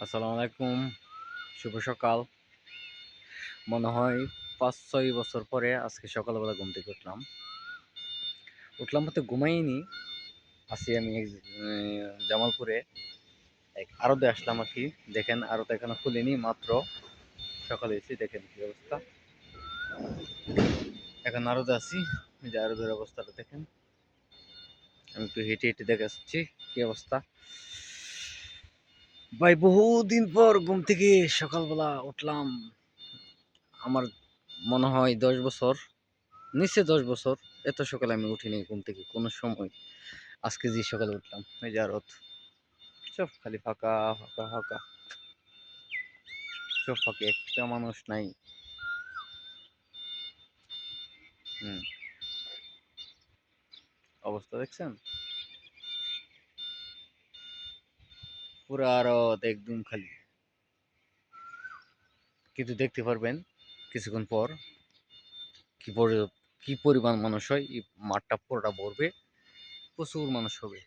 আসসালামু আলাইকুম, শুভ সকাল। মনে হয় ৫-৬ বছর পরে আজকে সকালবেলা ঘুম থেকে উঠলাম বলতে ঘুমাইনি। আছি আমি জামালপুরে এক আড়তে আসলাম আর কি। দেখেন আড়ত এখনো খুলিনি, মাত্র সকালে এসেছি। দেখেন কি অবস্থা, এখন আড়তে আছি। এই যে আড়তের অবস্থাটা দেখেন। আমি একটু হেঁটে হেঁটে দেখাচ্ছি কি অবস্থা। ভাই বহুদিন পর ঘুম থেকে সকালবেলা উঠলাম। আমার মনে হয় ১০ বছর, নিচে ১০ বছর এত সকালে আমি উঠিনি ঘুম থেকে কোনো সময়। আজকে যে সকালে উঠলাম, এই যে আরত সব খালি ফাঁকা ফাঁকা ফাঁকা, সব ফাঁকা, একটা মানুষ নাই। হুম, অবস্থা দেখছেন, পুরো আরত একদম খালি। কিন্তু দেখতে পারবেন কিছুক্ষণ পর কি কি পরিমাণ মানুষ হয়। এই মাঠটা পুরোটা ভরবে, প্রচুর মানুষ হবে।